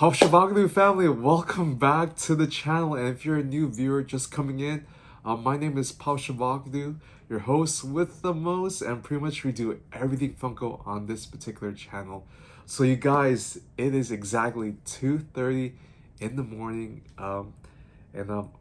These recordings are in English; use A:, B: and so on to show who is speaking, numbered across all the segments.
A: Pop Shabaglu family, welcome back to the channel. And if you're a new viewer just coming in, my name is Pop Shabaglu, your host with the most, and pretty much we do everything Funko on this particular channel. So you guys, it is exactly 2:30 in the morning. I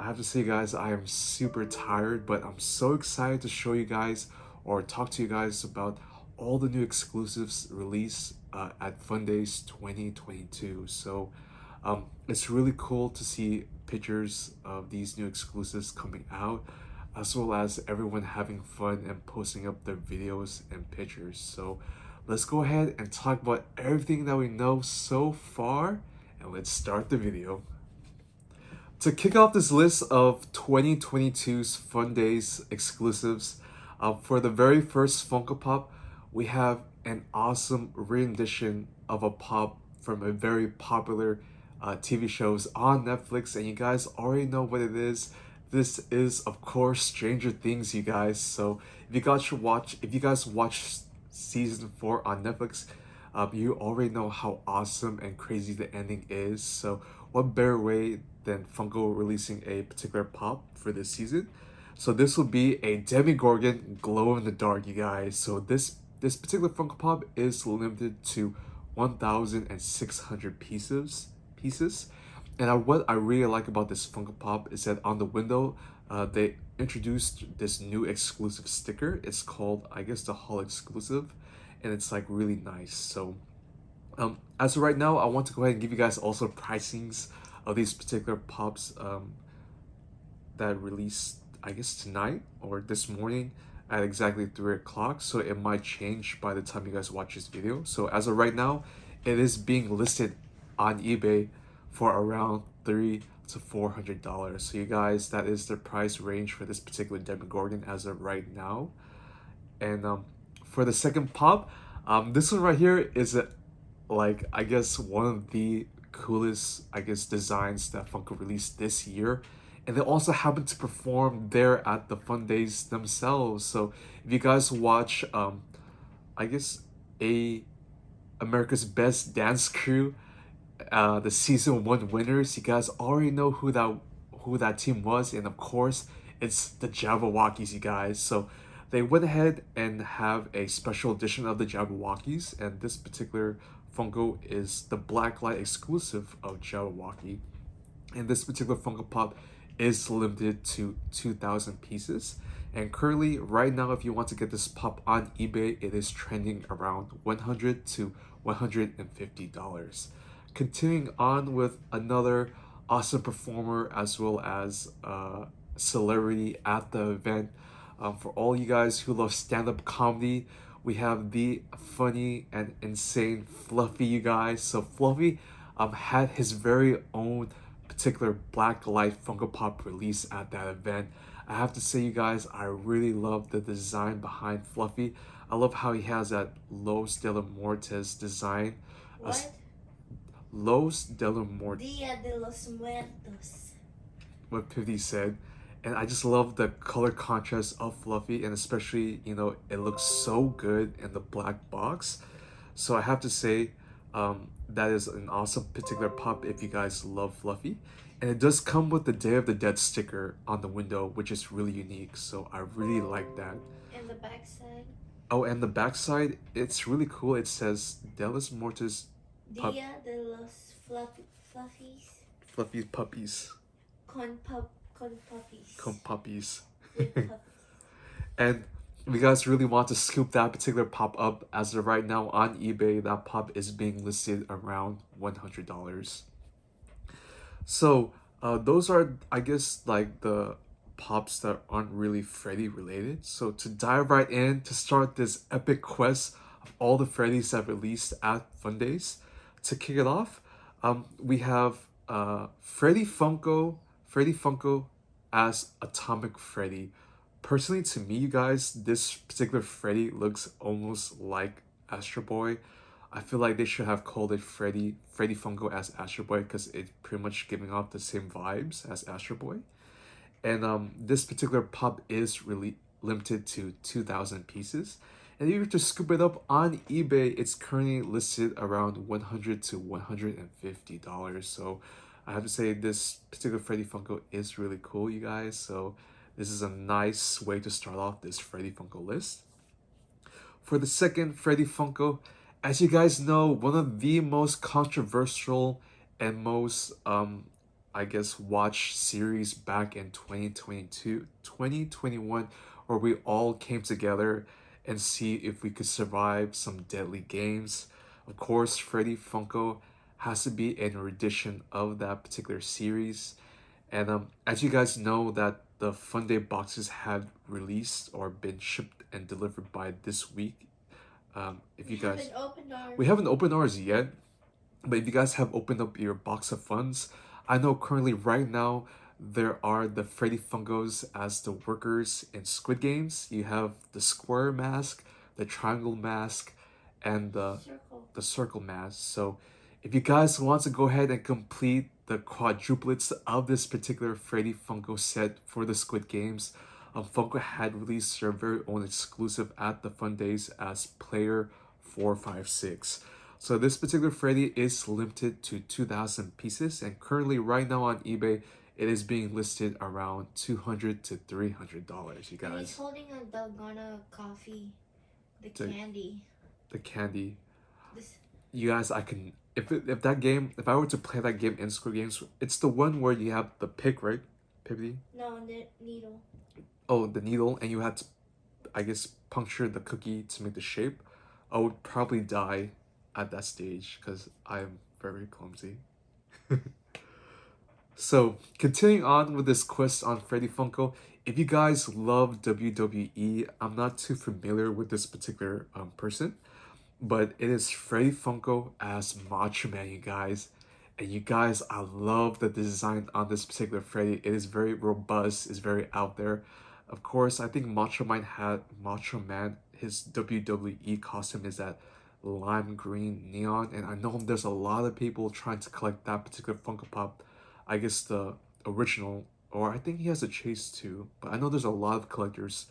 A: have to say, guys, I am super tired, but I'm so excited to show you guys or talk to you guys about all the new exclusives released at Fundays 2022. So it's really cool to see pictures of these new exclusives coming out, as well as everyone having fun and posting up their videos and pictures. So let's go ahead and talk about everything that we know so far, and let's start the video. To kick off this list of 2022's Fun Days exclusives, for the very first Funko Pop, we have an awesome rendition of a pop from a very popular TV shows on Netflix, and you guys already know what it is. This is, of course, Stranger Things, you guys. So if you guys watch season 4 on Netflix, you already know how awesome and crazy the ending is. So what better way than Funko releasing a particular pop for this season? So this will be a Demogorgon glow in the dark, you guys. So this particular Funko Pop is limited to 1,600 pieces. And what I really like about this Funko Pop is that on the window, they introduced this new exclusive sticker. It's called, I guess, the Haul Exclusive, and it's like really nice. So as of right now, I want to go ahead and give you guys also pricings of these particular pops that released, I guess, tonight or this morning at exactly 3 o'clock. So it might change by the time you guys watch this video. So as of right now, it is being listed on eBay for around $300 to $400. So you guys, that is the price range for this particular Demogorgon as of right now. And for the second pop, this one right here is I guess one of the coolest, I guess, designs that Funko released this year. And they also happen to perform there at the Fun Days themselves. So if you guys watch I guess America's Best Dance Crew, the season 1 winners, you guys already know who that team was, and of course it's the Jabberwockies, you guys. So they went ahead and have a special edition of the Jabberwockies, and this particular Funko is the blacklight exclusive of Jabberwocky. And this particular Funko Pop is limited to 2,000 pieces. And currently, right now, if you want to get this pop on eBay, it is trending around $100 to $150. Continuing on with another awesome performer as well as celebrity at the event. For all you guys who love stand-up comedy, we have the funny and insane Fluffy, you guys. So Fluffy had his very own particular black light Funko Pop release at that event. I have to say, you guys, I really love the design behind Fluffy. I love how he has that Los de la Muertes design.
B: What?
A: Los de la Muertes.
B: Dia de los Muertos.
A: What 50 said. And I just love the color contrast of Fluffy, and especially, you know, it looks so good in the black box. So I have to say, that is an awesome particular pop if you guys love Fluffy. And it does come with the Day of the Dead sticker on the window, which is really unique. So I really like that.
B: And the backside?
A: Oh, and the backside, it's really cool. It says De los Muertos
B: Dia de los Fluffies.
A: Fluffy puppies.
B: Con puppies.
A: Con puppies.
B: With puppies.
A: And if you guys really want to scoop that particular pop up, as of right now on eBay, that pop is being listed around $100. So those are, I guess, like the pops that aren't really Freddy related. So to dive right in, to start this epic quest of all the Freddys that released at Fun Days, to kick it off, we have Freddy Funko as Atomic Freddy. Personally, to me, you guys, this particular Freddy looks almost like Astro Boy. I feel like they should have called it Freddy Funko as Astro Boy, because it's pretty much giving off the same vibes as Astro Boy. And this particular pop is really limited to 2,000 pieces. And if you were to scoop it up on eBay, it's currently listed around $100 to $150. So I have to say this particular Freddy Funko is really cool, you guys. So this is a nice way to start off this Freddy Funko list. For the second Freddy Funko, as you guys know, one of the most controversial and most I guess watched series back in 2022, 2021, where we all came together and see if we could survive some deadly games. Of course, Freddy Funko has to be an rendition of that particular series. And as you guys know that the Funday boxes have released or been shipped and delivered by this week. If you guys,
B: haven't opened ours.
A: we haven't opened ours yet, but if you guys have opened up your box of funds, I know currently right now there are the Freddy Funkos as the workers in Squid Games. You have the square mask, the triangle mask, and
B: Circle.
A: the circle mask. So if you guys want to go ahead and complete the quadruplets of this particular Freddy Funko set for the Squid Games, Funko had released their very own exclusive at the Fundays as Player 456. So this particular Freddy is limited to 2,000 pieces, and currently right now on eBay, it is being listed around $200 to $300. You
B: And he's
A: guys,
B: holding a Dalgona coffee, the
A: the
B: candy.
A: the candy.
B: This
A: You guys, I can if that game, if I were to play that game in Squid Games, it's the one where you have the pick, right? Pivity.
B: no the needle.
A: Oh, the needle, and you had to, I guess, puncture the cookie to make the shape. I would probably die at that stage because I'm very clumsy. So, continuing on with this quest on Freddy Funko, if you guys love WWE, I'm not too familiar with this particular person, but it is Freddy Funko as Macho Man, you guys. And you guys, I love the design on this particular Freddy. It is very robust, it's very out there. Of course, I think Macho Man, his WWE costume is that lime green neon, and I know there's a lot of people trying to collect that particular Funko Pop. I guess the original, or I think he has a chase too, but I know there's a lot of collectors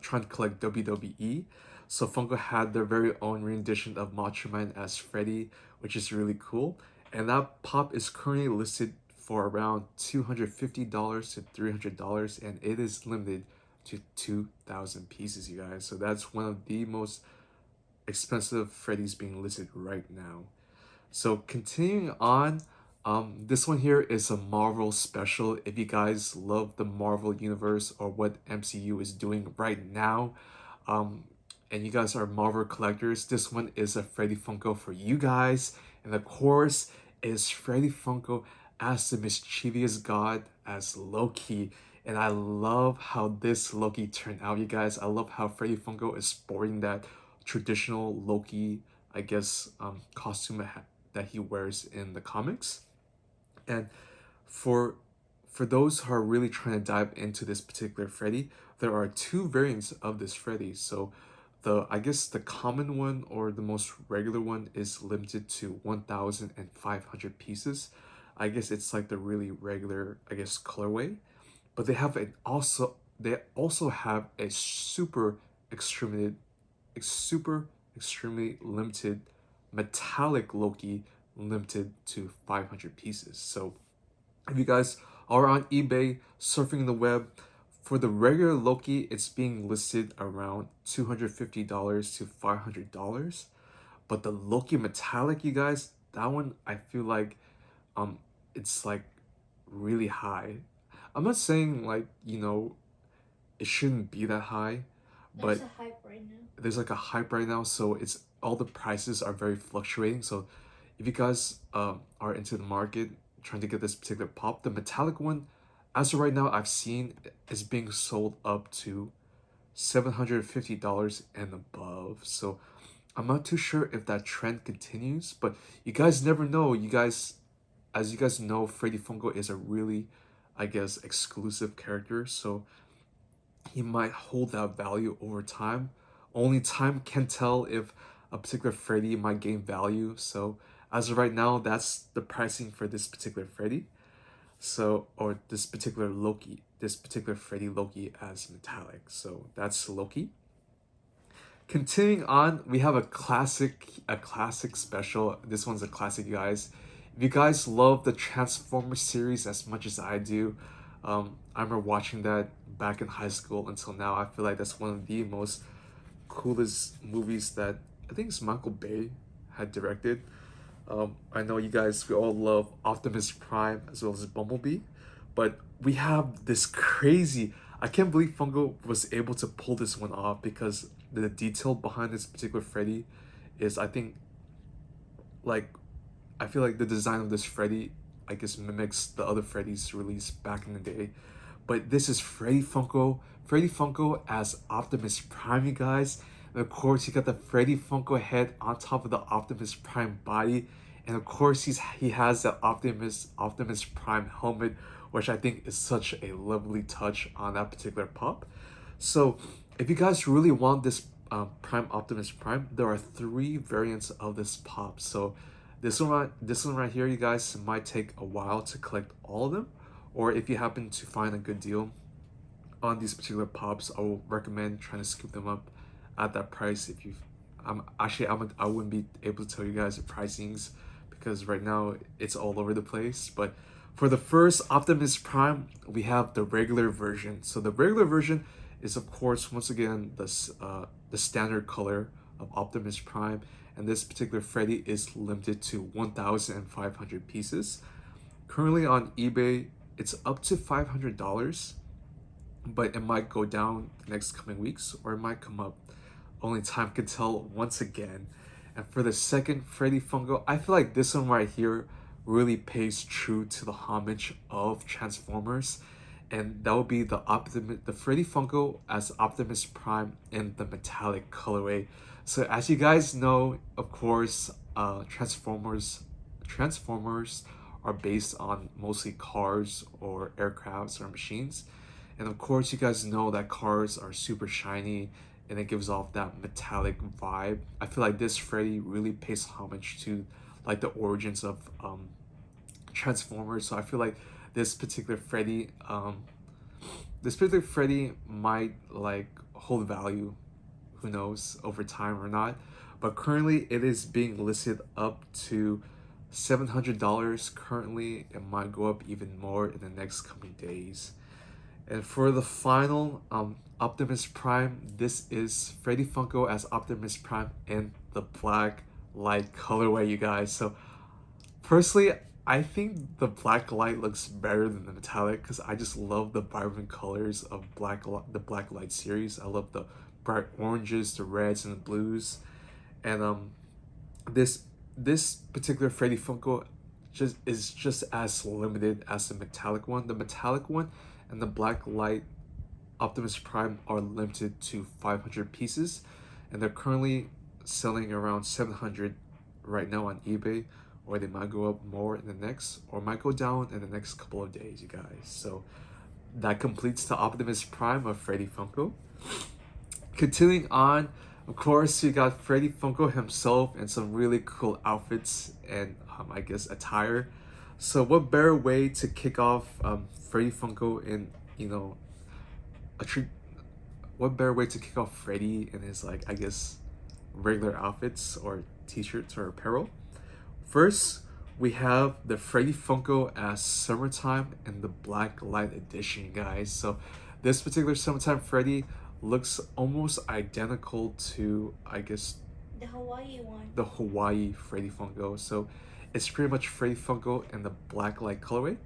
A: trying to collect WWE. So Funko had their very own rendition of Macho Man as Freddy, which is really cool. And that pop is currently listed for around $250 to $300, and it is limited to 2,000 pieces, you guys. So that's one of the most expensive Freddy's being listed right now. So continuing on, this one here is a Marvel special. If you guys love the Marvel universe or what MCU is doing right now, um, and you guys are Marvel collectors, this one is a Freddy Funko for you guys. And of course, is Freddy Funko as the mischievous god as Loki. And I love how this Loki turned out, you guys. I love how Freddy Funko is sporting that traditional Loki, I guess, costume that he wears in the comics. And for for those who are really trying to dive into this particular Freddy, there are two variants of this Freddy. So the I guess the common one or the most regular one is limited to 1,500 pieces. I guess it's like the really regular, I guess, colorway. But they also have a super extremely limited metallic Loki limited to 500 pieces. So if you guys are on eBay surfing the web, for the regular Loki, it's being listed around $250 to $500. But the Loki metallic, you guys, that one I feel like um it's like really high. I'm not saying like, it shouldn't be that high,
B: There's
A: but
B: a hype right now.
A: there's like a hype right now, so it's all the prices are very fluctuating. So if you guys are into the market trying to get this particular pop, the metallic one, as of right now, I've seen is being sold up to $750 and above. So I'm not too sure if that trend continues, but you guys never know. As you guys know, Freddy Funko is a really, I guess, exclusive character. So he might hold that value over time. Only time can tell if a particular Freddy might gain value. So as of right now, that's the pricing for this particular Freddy. So, or this particular Freddy Loki as metallic. So that's Loki. Continuing on, we have a classic special. This one's a classic, you guys. If you guys love the Transformers series as much as I do, I remember watching that back in high school until now. I feel like that's one of the most coolest movies that I think it's Michael Bay had directed. I know you guys, we all love Optimus Prime as well as Bumblebee, but we have this crazy. I can't believe Funko was able to pull this one off because the detail behind this particular Freddy is, I think, like, I feel like the design of this Freddy, I guess, mimics the other Freddys released back in the day. But this is Freddy Funko as Optimus Prime, you guys. And of course, you got the Freddy Funko head on top of the Optimus Prime body. And of course, he has the Optimus Prime helmet, which I think is such a lovely touch on that particular pop. So, if you guys really want this Prime Optimus Prime, there are 3 variants of this pop. So, this one right here, you guys, might take a while to collect all of them, or if you happen to find a good deal on these particular pops, I will recommend trying to scoop them up at that price. If you, I wouldn't be able to tell you guys the pricings because right now it's all over the place. But for the first Optimus Prime, we have the regular version. So the regular version is, of course, once again the standard color of Optimus Prime, and this particular Freddy is limited to 1,500 pieces. Currently on eBay, it's up to $500, but it might go down the next coming weeks or it might come up. Only time can tell once again. And for the second Freddy Funko, I feel like this one right here really pays true to the homage of Transformers, and that would be the Freddy Funko as Optimus Prime in the metallic colorway. So as you guys know, of course, Transformers are based on mostly cars or aircrafts or machines. And of course, you guys know that cars are super shiny and it gives off that metallic vibe. I feel like this Freddy really pays homage to like the origins of Transformers. So I feel like this particular Freddy might like hold value, who knows, over time or not. But currently it is being listed up to $700. Currently it might go up even more in the next coming days. And for the final Optimus Prime, this is Freddy Funko as Optimus Prime in the black light colorway, you guys. So personally, I think the black light looks better than the metallic because I just love the vibrant colors of the black light series. I love the bright oranges, the reds, and the blues. And this particular Freddy Funko is just as limited as the metallic one. The metallic one and the black light Optimus Prime are limited to 500 pieces, and they're currently selling around 700 right now on eBay, or they might go up more in the next, or might go down in the next couple of days, you guys. So that completes the Optimus Prime of Freddy Funko. Continuing on, of course, you got Freddy Funko himself and some really cool outfits and I guess attire. So what better way to kick off Freddy Funko in, you know, what better way to kick off Freddy in his, like, I guess, regular outfits or t-shirts or apparel? First, we have the Freddy Funko as Summertime in the Black Light Edition, guys. So this particular Summertime Freddy looks almost identical to, I guess,
B: The Hawaii one.
A: the Hawaii Freddy Funko. So it's pretty much Freddy Funko in the black light colorway.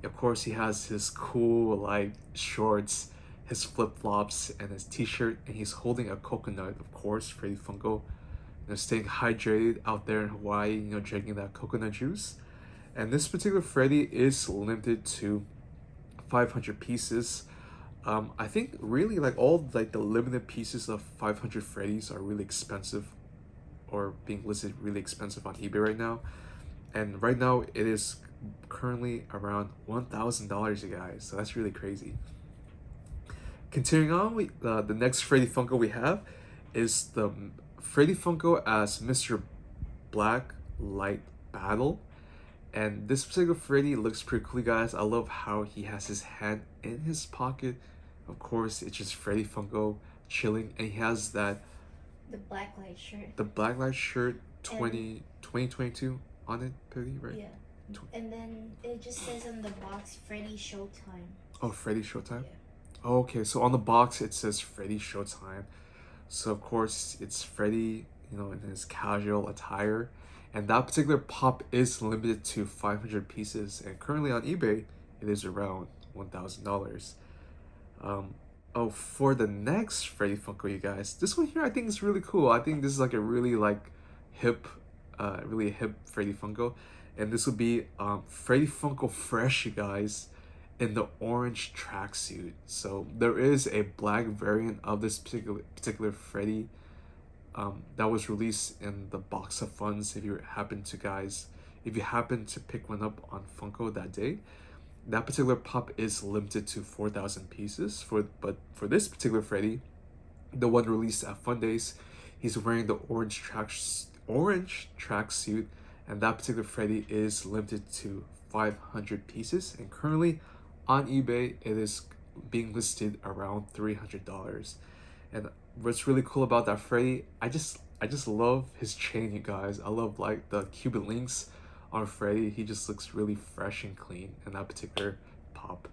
A: Of course, he has his cool like shorts, his flip-flops, and his t-shirt, and he's holding a coconut, of course, Freddy Funko. You know, staying hydrated out there in Hawaii, you know, drinking that coconut juice. And this particular Freddy is limited to 500 pieces. I think really like all like the limited pieces of 500 Freddys are really expensive, or being listed really expensive on eBay right now. And right now it is currently around $1,000, you guys. So that's really crazy. Continuing on, the next Freddy Funko we have is the Freddy Funko as Mr. Black Light Battle. And this particular Freddy looks pretty cool, guys. I love how he has his hand in his pocket. Of course, it's just Freddy Funko chilling, and he has that
B: The black light shirt.
A: The black light shirt 2022 on it, Pity, right?
B: Yeah. And then it just says on the box Freddy Showtime.
A: Oh, Freddy Showtime?
B: Yeah.
A: Oh, okay, so on the box it says Freddy Showtime. So of course it's Freddy, you know, in his casual attire. And that particular pop is limited to 500 pieces, and currently on eBay it is around $1,000. Um, oh, for the next Freddy Funko, you guys, this one here I think is really cool. I think this is like a really like hip, really hip Freddy Funko, and this would be Freddy Funko Fresh, you guys, in the orange tracksuit. So there is a black variant of this particular Freddy that was released in the box of funds. If you happen to guys, if you happen to pick one up on Funko that day, that particular pop is limited to 4,000 pieces. But for this particular Freddy, the one released at Fundays, he's wearing the orange tracksuit, and that particular Freddy is limited to 500 pieces. And currently, on eBay, it is being listed around $300. And what's really cool about that Freddy, I just love his chain, you guys. I love like the Cuban links on Freddy. He just looks really fresh and clean in that particular pop.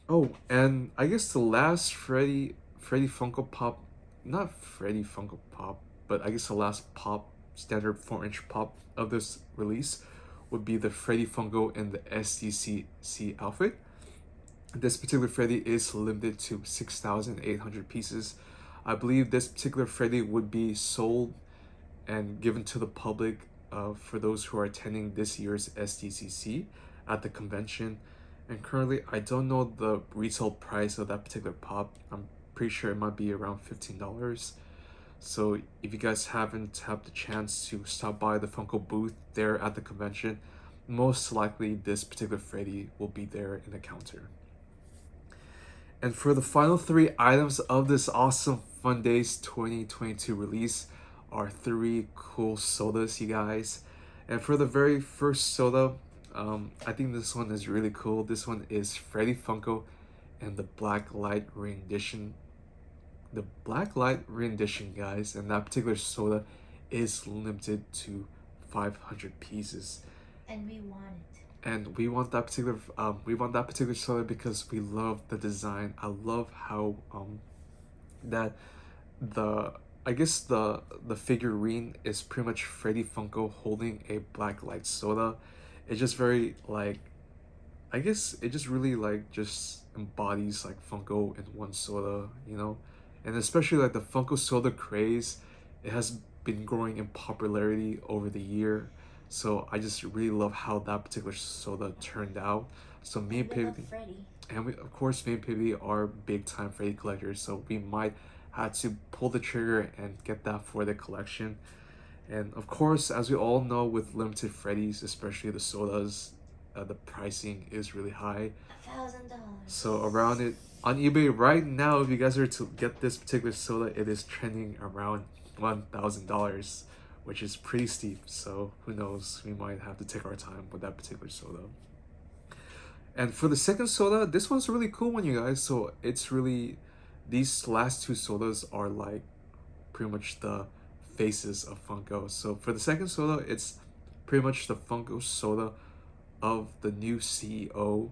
A: Oh, and I guess the last Freddy Funko Pop, not Freddy Funko Pop, but I guess the last pop, standard 4-inch pop of this release would be the Freddy Funko in the SDCC outfit. This particular Freddy is limited to 6,800 pieces. I believe this particular Freddy would be sold and given to the public for those who are attending this year's SDCC at the convention. And currently, I don't know the retail price of that particular pop. I'm pretty sure it might be around $15. So if you guys haven't had the chance to stop by the Funko booth there at the convention, most likely this particular Freddy will be there in the counter. And for the final 3 items of this awesome Fun Days 2022 release are 3 cool sodas, you guys. And for the very first soda, I think this one is really cool. This one is Freddy Funko and the Black Light rendition. The Black Light rendition, guys, and that particular soda is limited to 500 pieces.
B: And we want it.
A: And we want that particular soda because we love the design. I love how that the I guess the figurine is pretty much Freddy Funko holding a black light soda. It's just very like, I guess it just really like just embodies like Funko in one soda, you know? And especially like the Funko soda craze, it has been growing in popularity over the year. So I just really love how that particular soda turned out. So me and Pivy, and we of course me and Pivy are big time Freddy collectors, so we might have to pull the trigger and get that for the collection. And of course, as we all know, with limited Freddy's, especially the sodas, the pricing is really high.
B: $1,000.
A: So around it on eBay right now, if you guys are to get this particular soda, it is trending around $1,000, which is pretty steep. So who knows, we might have to take our time with that particular soda. And for the second soda, this one's a really cool one, you guys. So it's really, these last 2 sodas are like pretty much the faces of Funko. So for the second soda, it's pretty much the Funko soda of the new CEO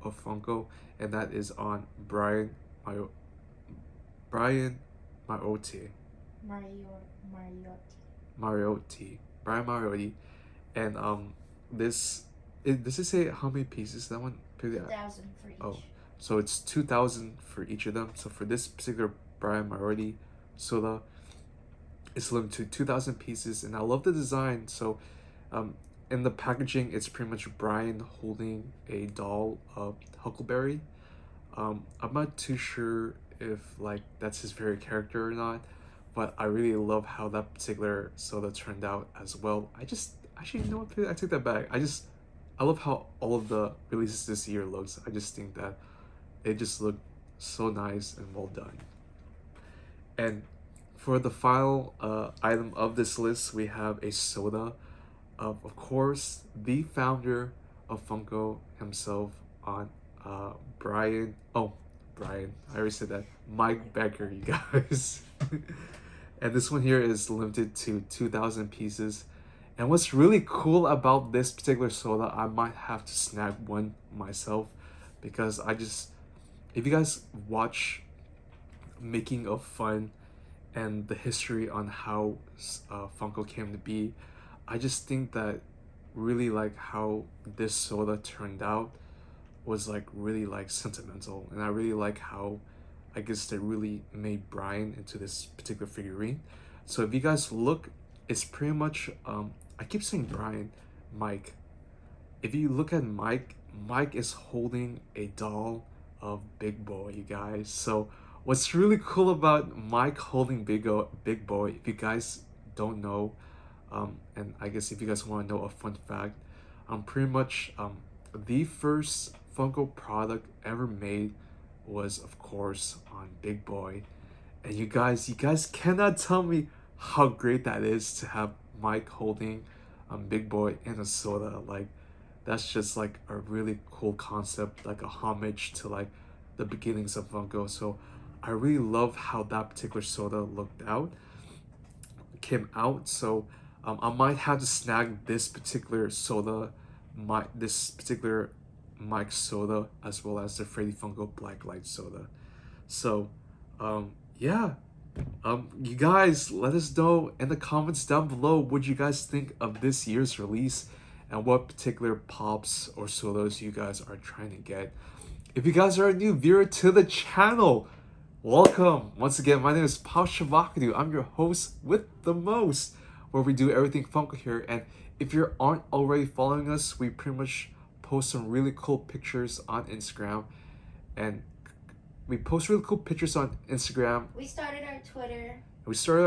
A: of Funko, and that is on Brian Mariotti. Brian Mariotti. And does it say how many pieces that one?
B: 2,000 for each.
A: Oh, so it's 2,000 for each of them. So for this particular Brian Mariotti soda, it's limited to 2,000 pieces, and I love the design. So in the packaging, it's pretty much Brian holding a doll of Huckleberry. I'm not too sure if like that's his favorite character or not, but I really love how that particular soda turned out as well. Actually, you know what, I take that back. I love how all of the releases this year looks. I just think that they just look so nice and well done. And for the final item of this list, we have a soda of course, the founder of Funko himself, on Brian. I already said that. Mike Becker, you guys. And this one here is limited to 2,000 pieces. And what's really cool about this particular soda, I might have to snag one myself, because if you guys watch Making of Fun and the history on how Funko came to be, I just think that really like how this soda turned out was like really like sentimental, and I really like how I guess they really made Brian into this particular figurine. So if you guys look, it's pretty much I keep saying Brian, Mike. If you look at Mike, Mike is holding a doll of Big Boy, you guys. So what's really cool about Mike holding Big Boy, if you guys don't know, and I guess if you guys want to know a fun fact, pretty much the first Funko product ever made was of course on Big Boy. And you guys cannot tell me how great that is to have Mike holding Big Boy in a soda. Like, that's just like a really cool concept, like a homage to like the beginnings of Funko. So I really love how that particular soda came out. So I might have to snag this particular soda, this particular Mike soda, as well as the Freddy Funko Black Light soda. So yeah, you guys let us know in the comments down below what you guys think of this year's release, and what particular pops or sodas you guys are trying to get. If you guys are a new viewer to the channel, welcome. Once again, my name is Pau Shavakadu. I'm your host with the most, where we do everything Funko here. And if you aren't already following us, we pretty much post some really cool pictures on Instagram. And we post really cool pictures on Instagram.
B: We started our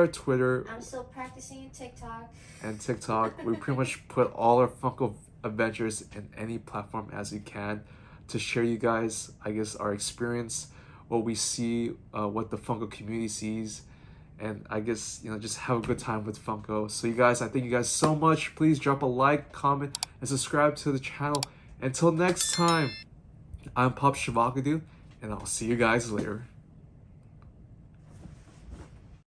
B: Twitter.
A: I'm
B: still practicing TikTok.
A: And TikTok. We pretty much put all our Funko adventures in any platform as we can to share you guys, I guess, our experience, what we see, what the Funko community sees, and I guess, you know, just have a good time with Funko. So you guys, I thank you guys so much. Please drop a like, comment, and subscribe to the channel. Until next time, I'm Pop Shavakadu, and I'll see you guys later.